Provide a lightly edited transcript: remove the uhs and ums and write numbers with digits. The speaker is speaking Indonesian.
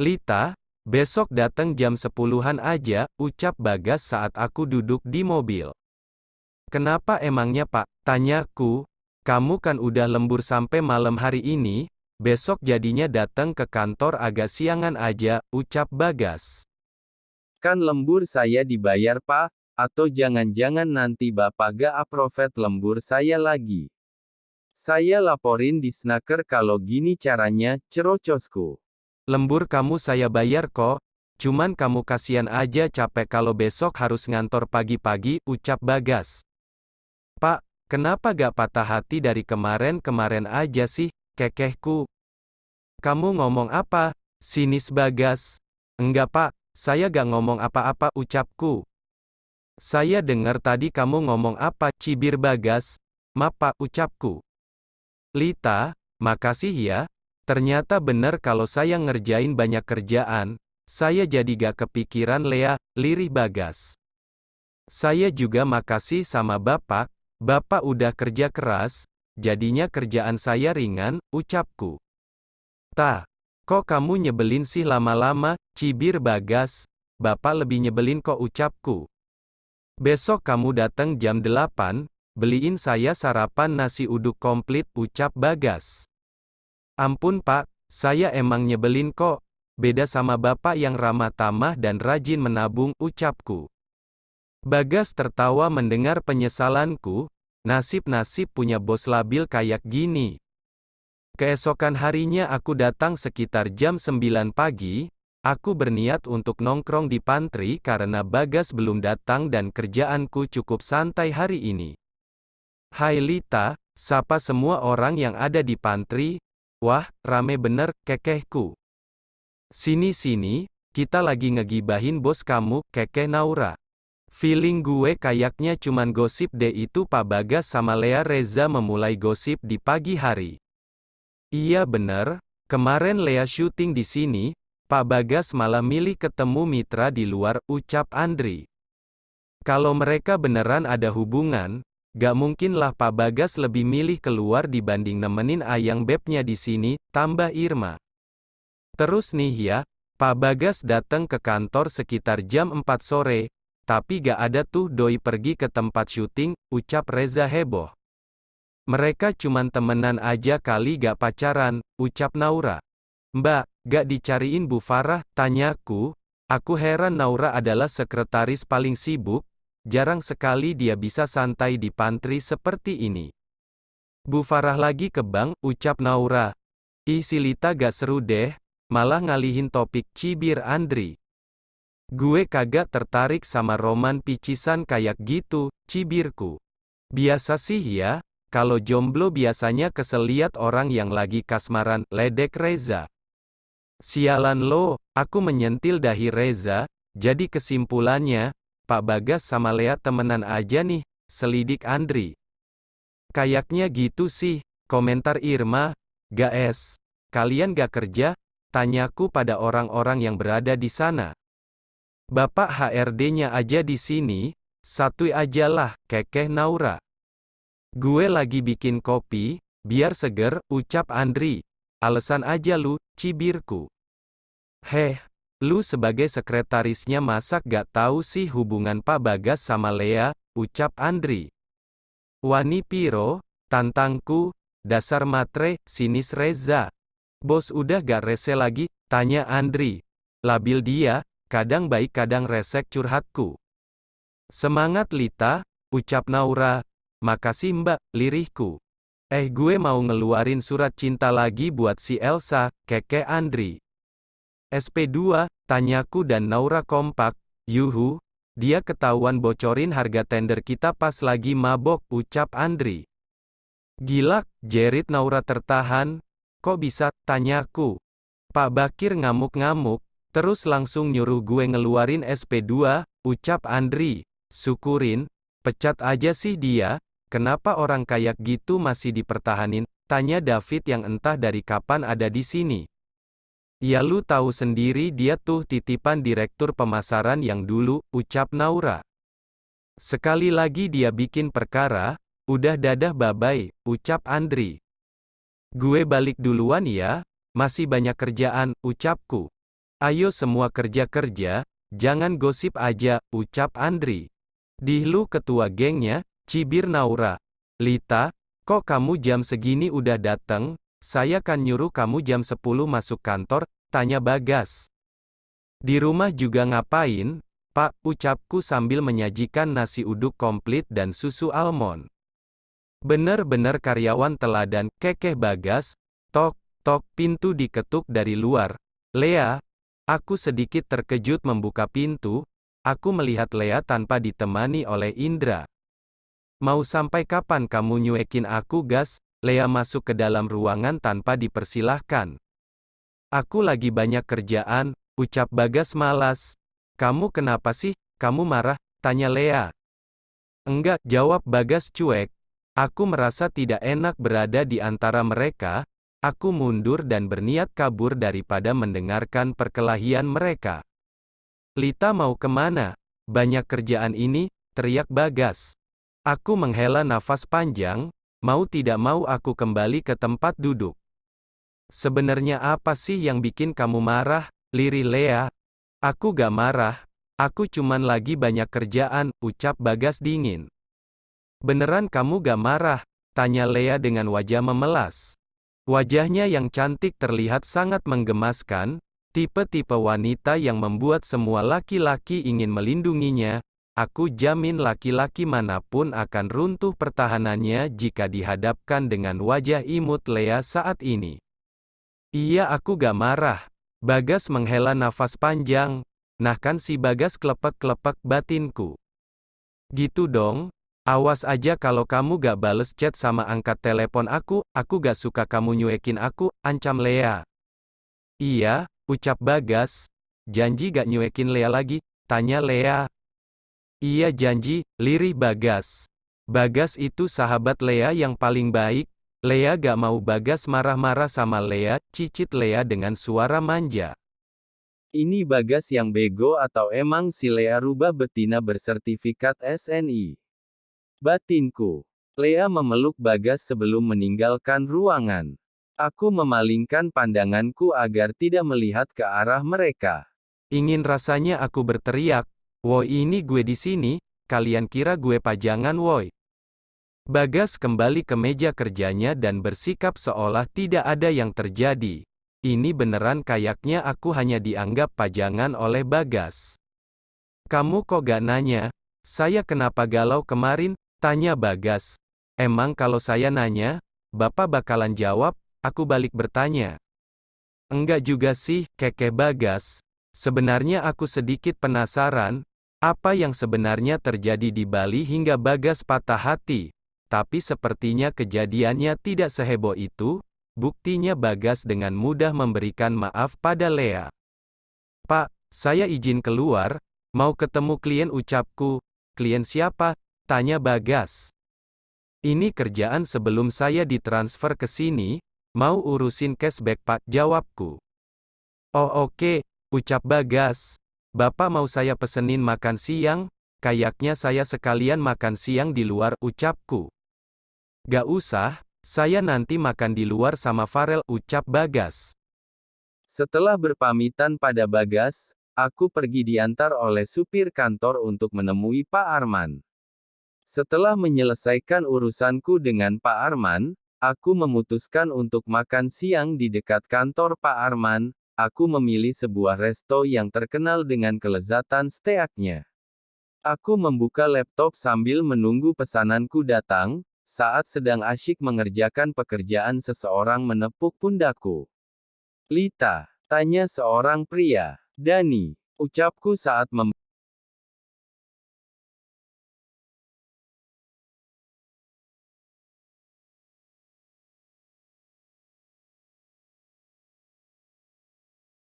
Lita, besok datang jam 10-an aja, ucap Bagas saat aku duduk di mobil. Kenapa emangnya Pak? Tanyaku. Kamu kan udah lembur sampai malam hari ini, besok jadinya datang ke kantor agak siangan aja, ucap Bagas. Kan lembur saya dibayar Pak, atau jangan-jangan nanti Bapak gak approve lembur saya lagi. Saya laporin di snaker kalau gini caranya, cerocosku. Lembur kamu saya bayar kok, cuman kamu kasihan aja capek kalau besok harus ngantor pagi-pagi, ucap Bagas. Pak, kenapa gak patah hati dari kemarin-kemarin aja sih, kekehku? Kamu ngomong apa? Sinis Bagas. Enggak Pak, saya gak ngomong apa-apa, ucapku. Saya dengar tadi kamu ngomong apa, cibir Bagas. Maaf Pak, ucapku. Lita, makasih ya. Ternyata bener kalau saya ngerjain banyak kerjaan, saya jadi gak kepikiran Lea, lirih Bagas. Saya juga makasih sama Bapak udah kerja keras, jadinya kerjaan saya ringan, ucapku. Kok kamu nyebelin sih lama-lama, cibir Bagas. Bapak lebih nyebelin kok, ucapku. Besok kamu datang jam 8, beliin saya sarapan nasi uduk komplit, ucap Bagas. Ampun Pak, saya emang nyebelin kok. Beda sama Bapak yang ramah tamah dan rajin menabung, ucapku. Bagas tertawa mendengar penyesalanku. Nasib-nasib punya bos labil kayak gini. Keesokan harinya aku datang sekitar jam 9 pagi. Aku berniat untuk nongkrong di pantry karena Bagas belum datang dan kerjaanku cukup santai hari ini. Hai Lita, sapa semua orang yang ada di pantry. Wah, rame bener, kekehku. Sini-sini, kita lagi ngegibahin bos kamu, kekeh Naura. Feeling gue kayaknya cuman gosip deh, itu Pak Bagas sama Lea Reza memulai gosip di pagi hari. Iya bener, kemarin Lea syuting di sini, Pak Bagas malah milih ketemu mitra di luar, ucap Andri. Kalau mereka beneran ada hubungan, gak mungkin lah Pak Bagas lebih milih keluar dibanding nemenin ayang bebnya di sini, tambah Irma. Terus nih ya, Pak Bagas datang ke kantor sekitar jam 4 sore, tapi gak ada tuh doi pergi ke tempat syuting, ucap Reza heboh. Mereka cuman temenan aja kali, gak pacaran, ucap Naura. Mbak, gak dicariin Bu Farah, tanyaku. Aku heran, Naura adalah sekretaris paling sibuk. Jarang sekali dia bisa santai di pantry seperti ini. Bu Farah lagi ke bank, ucap Naura. Ih si Lita gak seru deh, malah ngalihin topik, cibir Andri. Gue kagak tertarik sama roman picisan kayak gitu, cibirku. Biasa sih ya, kalau jomblo biasanya kesel liat orang yang lagi kasmaran, ledek Reza. Sialan lo, aku menyentil dahi Reza, jadi kesimpulannya, Pak Bagas sama Lea temenan aja nih, selidik Andri. Kayaknya gitu sih, komentar Irma. Guys, kalian gak kerja? Tanyaku pada orang-orang yang berada di sana. Bapak HRD-nya aja di sini, satu aja lah, kekeh Naura. Gue lagi bikin kopi, biar seger, ucap Andri. Alasan aja lu, cibirku. Heh, lu sebagai sekretarisnya masa gak tahu sih hubungan Pak Bagas sama Lea, ucap Andri. Wani piro, tantangku, dasar matre, sinis Reza. Bos udah gak rese lagi, tanya Andri. Labil dia, kadang baik kadang resek, curhatku. Semangat Lita, ucap Naura. Makasih Mbak, lirihku. Gue mau ngeluarin surat cinta lagi buat si Elsa, kekeh Andri. SP2, tanyaku dan Naura kompak. Yuhu, dia ketahuan bocorin harga tender kita pas lagi mabok, ucap Andri. Gila, jerit Naura tertahan. Kok bisa, tanyaku. Pak Bakir ngamuk-ngamuk, terus langsung nyuruh gue ngeluarin SP2, ucap Andri. Syukurin, pecat aja sih dia, kenapa orang kayak gitu masih dipertahanin, tanya David yang entah dari kapan ada di sini. Ya lu tahu sendiri dia tuh titipan direktur pemasaran yang dulu, ucap Naura. Sekali lagi dia bikin perkara, udah dadah bye-bye, ucap Andri. Gue balik duluan ya, masih banyak kerjaan, ucapku. Ayo semua kerja-kerja, jangan gosip aja, ucap Andri. Dihlu ketua gengnya, cibir Naura. Lita, kok kamu jam segini udah dateng? Saya kan nyuruh kamu jam 10 masuk kantor, tanya Bagas. Di rumah juga ngapain, Pak, ucapku sambil menyajikan nasi uduk komplit dan susu almond. Bener-bener karyawan teladan, kekeh Bagas. Tok, tok, pintu diketuk dari luar. Lea. Aku sedikit terkejut membuka pintu. Aku melihat Lea tanpa ditemani oleh Indra. Mau sampai kapan kamu nyuekin aku, Gas? Lea masuk ke dalam ruangan tanpa dipersilahkan. Aku lagi banyak kerjaan, ucap Bagas malas. Kamu kenapa sih? Kamu marah? Tanya Lea. Enggak, jawab Bagas cuek. Aku merasa tidak enak berada di antara mereka. Aku mundur dan berniat kabur daripada mendengarkan perkelahian mereka. Lita mau kemana? Banyak kerjaan ini, teriak Bagas. Aku menghela nafas panjang, mau tidak mau aku kembali ke tempat duduk. Sebenarnya apa sih yang bikin kamu marah? Lirih Lea. Aku gak marah. Aku cuman lagi banyak kerjaan, ucap Bagas dingin. Beneran kamu gak marah? Tanya Lea dengan wajah memelas. Wajahnya yang cantik terlihat sangat menggemaskan, tipe-tipe wanita yang membuat semua laki-laki ingin melindunginya. Aku jamin laki-laki manapun akan runtuh pertahanannya jika dihadapkan dengan wajah imut Lea saat ini. Iya, aku gak marah. Bagas menghela nafas panjang. Nah kan si Bagas klepek-klepek batinku. Gitu dong. Awas aja kalau kamu gak bales chat sama angkat telepon aku gak suka kamu nyuekin aku, ancam Lea. Iya, ucap Bagas. Janji gak nyuekin Lea lagi? Tanya Lea. Iya janji, lirih Bagas. Bagas itu sahabat Lea yang paling baik. Lea gak mau Bagas marah-marah sama Lea, cicit Lea dengan suara manja. Ini Bagas yang bego atau emang si Lea rubah betina bersertifikat SNI? Batinku. Lea memeluk Bagas sebelum meninggalkan ruangan. Aku memalingkan pandanganku agar tidak melihat ke arah mereka. Ingin rasanya aku berteriak, "Woi, ini gue di sini, kalian kira gue pajangan woi?" Bagas kembali ke meja kerjanya dan bersikap seolah tidak ada yang terjadi. Ini beneran kayaknya aku hanya dianggap pajangan oleh Bagas. Kamu kok gak nanya? Saya kenapa galau kemarin? Tanya Bagas. Emang kalau saya nanya, Bapak bakalan jawab? Aku balik bertanya. Enggak juga sih, kekeh Bagas. Sebenarnya aku sedikit penasaran, apa yang sebenarnya terjadi di Bali hingga Bagas patah hati. Tapi sepertinya kejadiannya tidak seheboh itu. Buktinya Bagas dengan mudah memberikan maaf pada Lea. Pak, saya izin keluar, mau ketemu klien ucapku. Klien siapa? Tanya Bagas. Ini kerjaan sebelum saya ditransfer ke sini, mau urusin cashback Pak, jawabku. Oh oke, ucap Bagas. Bapak mau saya pesenin makan siang? Kayaknya saya sekalian makan siang di luar, ucapku. Gak usah, saya nanti makan di luar sama Farel, ucap Bagas. Setelah berpamitan pada Bagas, aku pergi diantar oleh supir kantor untuk menemui Pak Arman. Setelah menyelesaikan urusanku dengan Pak Arman, aku memutuskan untuk makan siang di dekat kantor Pak Arman. Aku memilih sebuah resto yang terkenal dengan kelezatan steaknya. Aku membuka laptop sambil menunggu pesananku datang. Saat sedang asyik mengerjakan pekerjaan, seseorang menepuk pundakku. Lita, tanya seorang pria. Dani, ucapku saat